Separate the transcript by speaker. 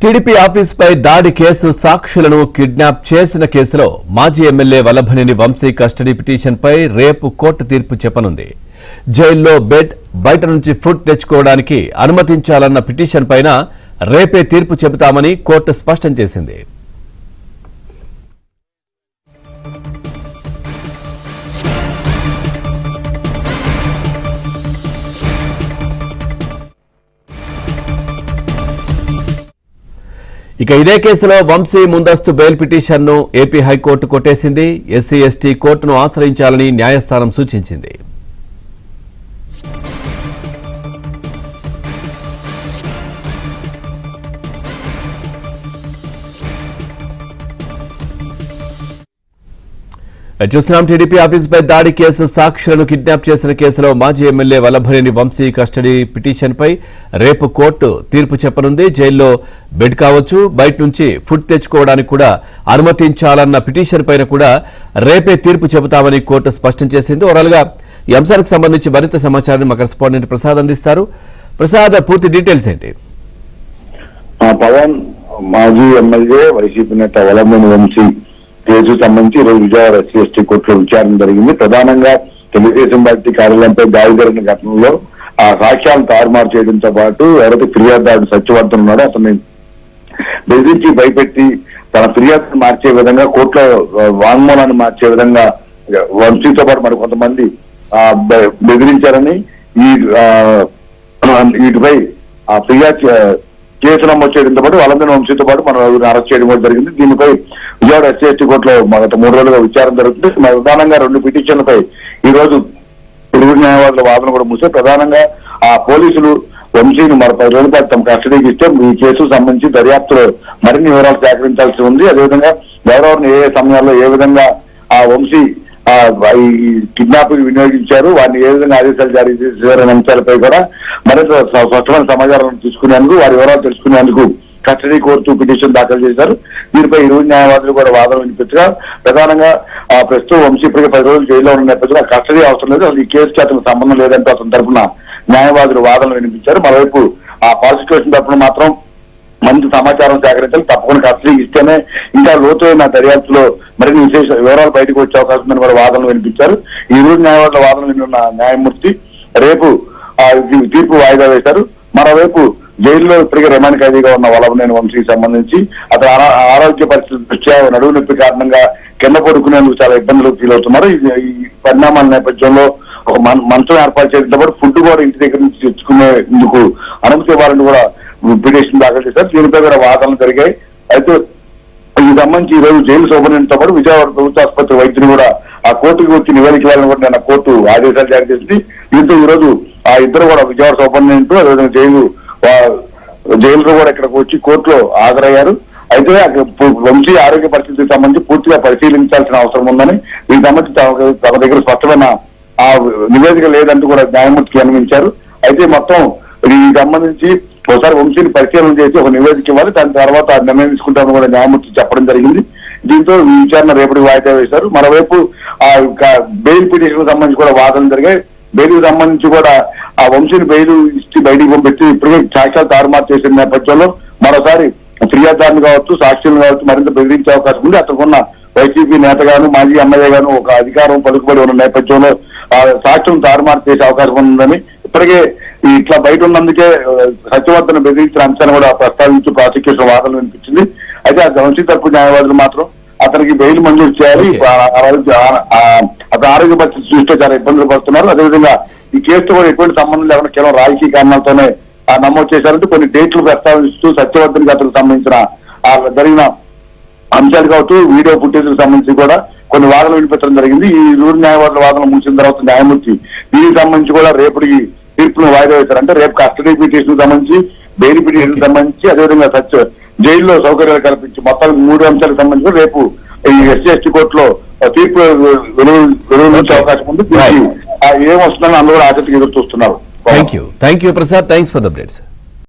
Speaker 1: TDP ఆఫీసుపై దాడి case సాక్షులను kidnap చేసిన కేసులో మాజీ ఎమ్మెల్యే వల్లభనేని వంశీ కస్టడీ పిటిషన్పై రేపు కోర్టు తీర్పు చెప్పనుంది. జైల్లో బెడ్, బయట నుంచి ఫుడ్ తెచ్చుకోవడానికి అనుమతించాలన్న పిటిషన్ పైన రేపే తీర్పు చెబుతామని కోర్టు స్పష్టం చేసింది. ఇక ఇదే కేసులో వంశీ ముందస్తు బెయిల్ పిటిషన్ను ఏపీ హైకోర్టు కొట్టేసింది. ఎస్సీ ఎస్టీ కోర్టును ఆశ్రయించాలని న్యాయస్థానం సూచించింది. చూస్తున్నాం టీడీపీ ఆఫీసుపై దాడి కేసు సాక్షులను కిడ్నాప్ చేసిన కేసులో మాజీ ఎమ్మెల్యే వల్లభనేని వంశీ కస్టడీ పిటిషన్పై రేపు కోర్టు తీర్పు చెప్పనుంది. జైల్లో బెడ్ కావచ్చు, బయట నుంచి ఫుడ్ తెచ్చుకోవడానికి కూడా అనుమతించాలన్న పిటిషన్ పైన కూడా రేపే తీర్పు చెబుతామని కోర్టు స్పష్టం చేసింది. ఓవరాల్ గా ఈ అంశానికి సంబంధించి మరింత సమాచారాన్ని మా కరెస్పాండెంట్ ప్రసాద్ అందిస్తారు. ప్రసాద్, పూర్తి డీటెయిల్స్ ఏంటి?
Speaker 2: పవన్ మాజీ ఎమ్మెల్యే వైసీపీ నేత వల్లభనేని వంశీ కేసు సంబంధించి ఈరోజు విజయవాడ ఎస్సీ ఎస్టీ కోర్టులో విచారణ జరిగింది. ప్రధానంగా తెలుగుదేశం పార్టీ కార్యాలయంపై దాడి జరిగిన ఘటనలో ఆ సాక్ష్యాలను తారుమారు చేయడంతో పాటు ఎవరైతే ఫిర్యాదుదారుడు సత్యవర్ధన్ ఉన్నాడో అతన్ని బెదిరించి భయపెట్టి తన ఫిర్యాదును మార్చే విధంగా కోర్టులో వాంగ్మూలాన్ని మార్చే విధంగా వంశీతో పాటు మరి కొంతమంది బెదిరించారని వీటిపై ఫిర్యాదు కేసు నమోదు చేయడంతో పాటు వల్లభనేని వంశీతో పాటు మన అరెస్ట్ చేయడం కూడా జరిగింది. దీనిపై విజయవాడ ఎస్సీ ఎస్టీ కోర్టులో గత 3 రోజులుగా విచారణ జరుగుతుంది. ప్రధానంగా 2 పిటిషన్లపై ఈ రోజు ఇరువురు న్యాయవాదుల వాదన కూడా ముగిశారు. ప్రధానంగా ఆ పోలీసులు వంశీని మరో 10 రోజుల పాటు తమ కస్టడీకి ఇస్తే ఈ కేసుకు సంబంధించి దర్యాప్తులో మరిన్ని వివరాలు సేకరించాల్సి ఉంది. అదేవిధంగా ఎవరెవరిని ఏ సమయాల్లో ఏ విధంగా ఆ వంశీ ఈ కిడ్నాప్ వినియోగించారు, వారిని ఏ విధంగా ఆదేశాలు జారీ చేశారనే అంశాలపై కూడా మరింత స్పష్టమైన సమాచారం తీసుకునేందుకు, వారి వివరాలు తెలుసుకునేందుకు కస్టడీ కోర్టు పిటిషన్ దాఖలు చేశారు. దీనిపై ఇరువురు న్యాయవాదులు కూడా వాదన వినిపించగా ప్రధానంగా ప్రస్తుతం వంశీ ఇప్పటికే 10 రోజులు జైల్లో ఉన్న నేపథ్యంలో కస్టడీ అవసరం లేదు, అసలు ఈ కేసుకి అతనికి సంబంధం లేదంటూ అతని తరఫున న్యాయవాదులు వాదనలు వినిపించారు. మరోవైపు ఆ ప్రాసిక్యూషన్ తరఫున మాత్రం మంచి సమాచారం సేకరించాలి, తప్పకుండా కస్టడీ ఇస్తేనే ఇంకా లోతైన దర్యాప్తులో మరిన్ని విశేష వివరాలు బయటకు వచ్చే అవకాశం ఉందని కూడా వాదనలు వినిపించారు. ఈ ఇరువురు న్యాయవాదుల వాదనలు విన్న న్యాయమూర్తి రేపు తీర్పు వాయిదా వేశారు. మరోవైపు జైల్లో ఇప్పటికే రిమాండ్ ఖైదీగా ఉన్న వల్లభనేని వంశీకి సంబంధించి అతని ఆరోగ్య పరిస్థితి దృష్ట్యా నడువు నొప్పి కారణంగా కింద పడుకునేందుకు చాలా ఇబ్బందులు ఫీల్ అవుతున్నారు. ఈ పరిణామాల నేపథ్యంలో ఒక మంచం ఏర్పాటు చేయడంతో పాటు ఫుడ్ కూడా ఇంటి దగ్గర నుంచి తెచ్చుకునేందుకు అనుమతి ఇవ్వాలని కూడా పిటిషన్ దాఖలు చేశారు. దీనిపై కూడా వాదనలు జరిగాయి. అయితే ఈ సంబంధించి ఈ రోజు జైలు సూపరింటెండెంట్తో పాటు విజయవాడ ప్రభుత్వ ఆసుపత్రి వైద్యులు కూడా ఆ కోర్టుకు వచ్చి నివేదిక ఇవ్వాలని కూడా నేను కోర్టు ఆదేశాలు జారీ చేసింది. దీంతో ఈ రోజు ఆ ఇద్దరు కూడా విజయవాడ సూపరింటెండెంట్ అదేవిధంగా జైలు కూడా ఇక్కడికి వచ్చి కోర్టులో హాజరయ్యారు. అయితే వంశీ ఆరోగ్య పరిస్థితికి సంబంధించి పూర్తిగా పరిశీలించాల్సిన అవసరం ఉందని, దీనికి సంబంధించి తమ దగ్గర స్పష్టమైన ఆ నివేదిక లేదంటూ కూడా న్యాయమూర్తికి అనుమతించారు. అయితే మొత్తం దీనికి సంబంధించి ఒకసారి వంశీని పరిశీలన చేసి ఒక నివేదిక ఇవ్వాలి, దాని తర్వాత నిర్ణయం తీసుకుంటామని కూడా న్యాయమూర్తి చెప్పడం జరిగింది. దీంతో ఈ విచారణ రేపటికి వాయిదా వేశారు. మరోవైపు ఆ బెయిల్ పిటిషన్ సంబంధించి కూడా వాదనలు జరిగాయి. బెయిల్కి సంబంధించి కూడా ఆ వంశీని బెయిల్ ఇచ్చి బయటికి పంపించి ఇప్పటికే సాక్ష్యాలు తారుమారు చేసిన నేపథ్యంలో మరోసారి ఫిర్యాదుదారులు కావచ్చు, సాక్షులు కావచ్చు మరింత బెదిరించే అవకాశం ఉంది. అతనుకున్న వైసీపీ నేతగాను మాజీ ఎమ్మెల్యే గాను ఒక అధికారం పలుకుబడి ఉన్న నేపథ్యంలో సాక్ష్యం తారుమారు చేసే అవకాశం ఉందని ఇప్పటికే ఇట్లా బయట ఉన్నందుకే సత్యవర్ధన బెదిరించిన అంశాన్ని కూడా ప్రస్తావించి ప్రాసిక్యూషన్ వాదనలు వినిపించింది. అయితే ఆ వంశీ తరపు న్యాయవాదులు మాత్రం అతనికి బెయిల్ మంజూరు చేయాలి, అతని ఆరోగ్య పరిస్థితి చూస్తే చాలా ఇబ్బందులు పడుతున్నారు. అదేవిధంగా ఈ కేసుతో కూడా ఎటువంటి సంబంధం లేకుండా కేవలం రాజకీయ కారణాలతోనే నమోదు చేశారంటే కొన్ని డేట్లు ప్రస్తావిస్తూ సత్యవర్ధన్ అతనికి సంబంధించిన జరిగిన అంశాలు కావచ్చు, వీడియో ఫుటేజ్కి సంబంధించి కూడా కొన్ని వాదనలు వినిపించడం జరిగింది. ఈ ఇరువురు న్యాయవాదుల వాదనలు ముగిసిన తర్వాత న్యాయమూర్తి దీనికి సంబంధించి కూడా రేపటికి తీర్పును వాయిదా వేశారంటే రేపు కస్టడీ పిటిషన్ సంబంధించి, బెయిల్ పిటిషన్ సంబంధించి, అదేవిధంగా జైల్లో సౌకర్యాలు కల్పించి మొత్తం 3 అంశాలకు సంబంధించి రేపు ఈ ఎస్సీ ఎస్టీ కోర్టులో తీర్పు వెలువరించే అవకాశం ఉంది. ఏమొస్తుందని అందరూ ఆసక్తిగా ఎదురు చూస్తున్నారు.
Speaker 1: Thank you Prasad, thanks for the updates.